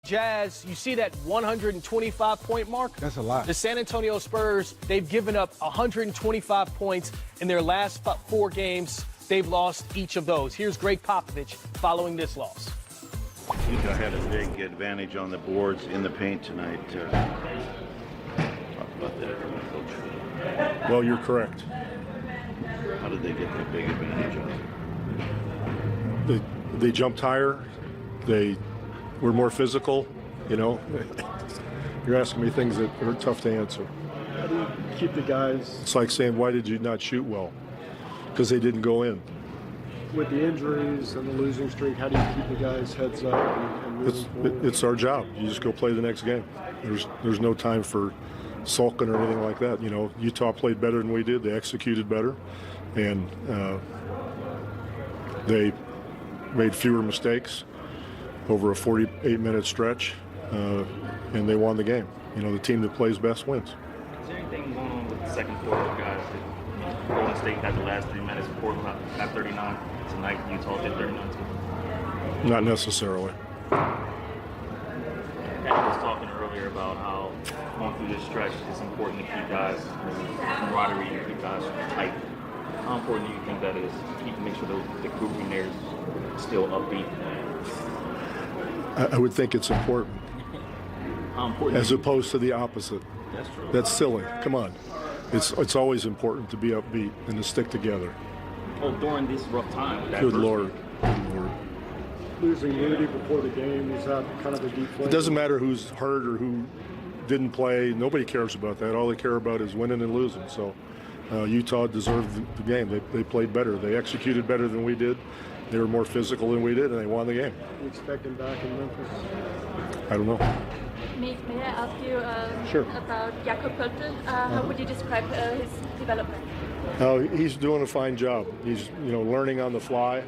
Jazz, you see that 125-point mark? That's a lot. The San Antonio Spurs, they've given up 125 points in their last 4 games. They've lost each of those. Here's Greg Popovich following this loss. Utah had a big advantage on the boards in the paint tonight. Talk about that, Coach. Well, you're correct. How did they get that big advantage on it? They jumped higher. They were more physical. You know, you're asking me things that are tough to answer. How do you keep the guys? It's like saying, why did you not shoot well? Because they didn't go in. With the injuries and the losing streak, how do you keep the guys' heads up and moving forward? It's our job. You just go play the next game. There's no time for sulking or anything like that. You know, Utah played better than we did. They executed better, and they made fewer mistakes over a 48-minute stretch, and they won the game. You know, the team that plays best wins. Is there anything going on with the second quarter, guys? Golden State had the last 3 minutes, Portland got 39. Tonight, Utah did 39 too. Not necessarily. Eddie was talking earlier about how going through this stretch is important to keep guys camaraderie and keep guys tight. How important do you think that is to make sure the group in there is still upbeat? I would think it's important. How important? As opposed to the opposite. That's true. That's silly. Come on. It's always important to be upbeat and to stick together. Oh, during this rough time. Good Lord. Good Lord. Losing Rudy before the game, is that kind of a deep play? It doesn't matter who's hurt or who didn't play. Nobody cares about that. All they care about is winning and losing. So Utah deserved the game. They played better. They executed better than we did. They were more physical than we did, and they won the game. You expect him back in Memphis? I don't know. May I ask you Sure. about Jakob Poeltl? How would you describe his development? He's doing a fine job. He's learning on the fly.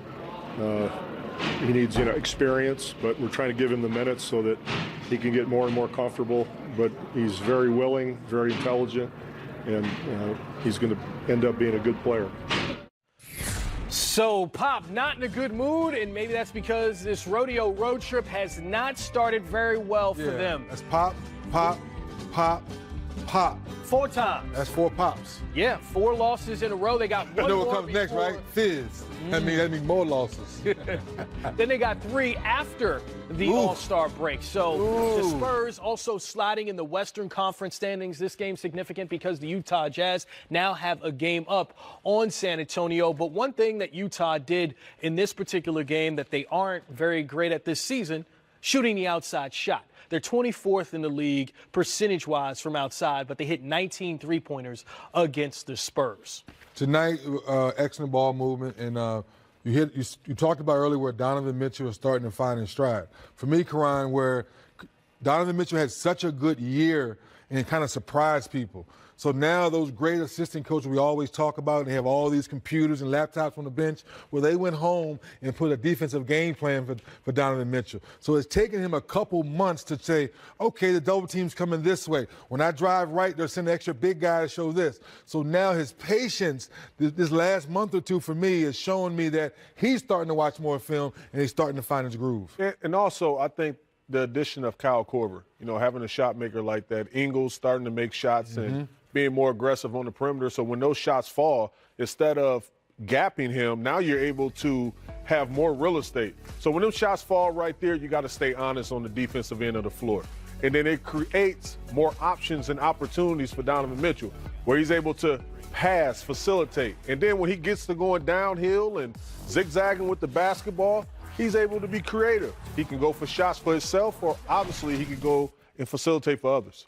He needs experience, but we're trying to give him the minutes so that he can get more and more comfortable. But he's very willing, very intelligent, and he's going to end up being a good player. So, Pop, not in a good mood, and maybe that's because this rodeo road trip has not started very well for them. That's pop, pop, pop, pop. 4 times. That's 4 pops. Yeah, 4 losses in a row. They got one I know more what comes next, right? Fizz. That means more losses. Then they got 3 after the All-Star break. So the Spurs also sliding in the Western Conference standings. This game significant because the Utah Jazz now have a game up on San Antonio. But one thing that Utah did in this particular game that they aren't very great at this season, shooting the outside shot. They're 24th in the league percentage-wise from outside, but they hit 19 three-pointers against the Spurs. Tonight, excellent ball movement, and you talked about earlier where Donovan Mitchell is starting to find his stride. For me, Karan, where Donovan Mitchell had such a good year and it kind of surprised people. So now those great assistant coaches we always talk about, they have all these computers and laptops on the bench, well, they went home and put a defensive game plan for Donovan Mitchell. So it's taken him a couple months to say, okay, the double team's coming this way. When I drive right, they're sending an extra big guy to show this. So now his patience, this last month or two for me, is showing me that he's starting to watch more film and he's starting to find his groove. And also, I think the addition of Kyle Korver, having a shot maker like that, Ingles starting to make shots and being more aggressive on the perimeter. So when those shots fall, instead of gapping him, now you're able to have more real estate. So when those shots fall right there, you got to stay honest on the defensive end of the floor. And then it creates more options and opportunities for Donovan Mitchell, where he's able to pass, facilitate. And then when he gets to going downhill and zigzagging with the basketball, he's able to be creative. He can go for shots for himself, or obviously he can go and facilitate for others.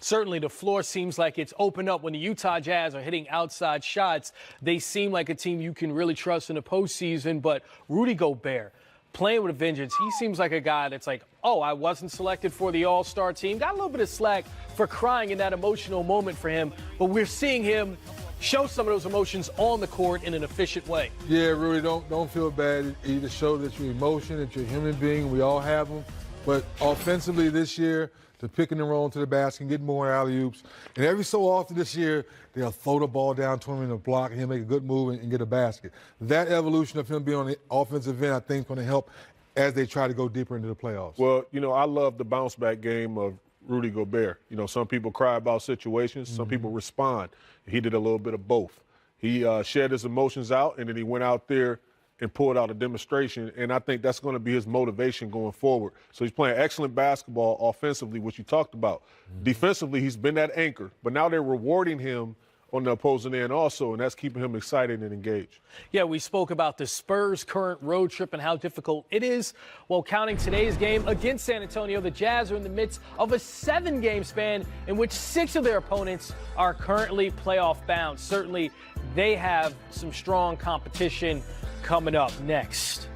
Certainly, the floor seems like it's opened up when the Utah Jazz are hitting outside shots. They seem like a team you can really trust in the postseason. But Rudy Gobert, playing with a vengeance, he seems like a guy that's like, oh, I wasn't selected for the All-Star team. Got a little bit of slack for crying in that emotional moment for him. But we're seeing him show some of those emotions on the court in an efficient way. Yeah, Rudy, don't feel bad. You just show that you're emotion, that you're a human being. We all have them. But offensively this year, to pick and roll to the basket, get more alley-oops. And every so often this year, they'll throw the ball down to him in the block, and he'll make a good move and get a basket. That evolution of him being on the offensive end, I think, is going to help as they try to go deeper into the playoffs? Well, I love the bounce back game of Rudy Gobert. Some people cry about situations, some people respond. He did a little bit of both. He shared his emotions out, and then he went out there and pulled out a demonstration, and I think that's going to be his motivation going forward. So he's playing excellent basketball offensively, which you talked about. Defensively, he's been that anchor, but now they're rewarding him on the opposing end also, and that's keeping him excited and engaged. Yeah, we spoke about the Spurs' current road trip and how difficult it is. Well, counting today's game against San Antonio, the Jazz are in the midst of a 7-game span in which 6 of their opponents are currently playoff bound. Certainly, they have some strong competition coming up next.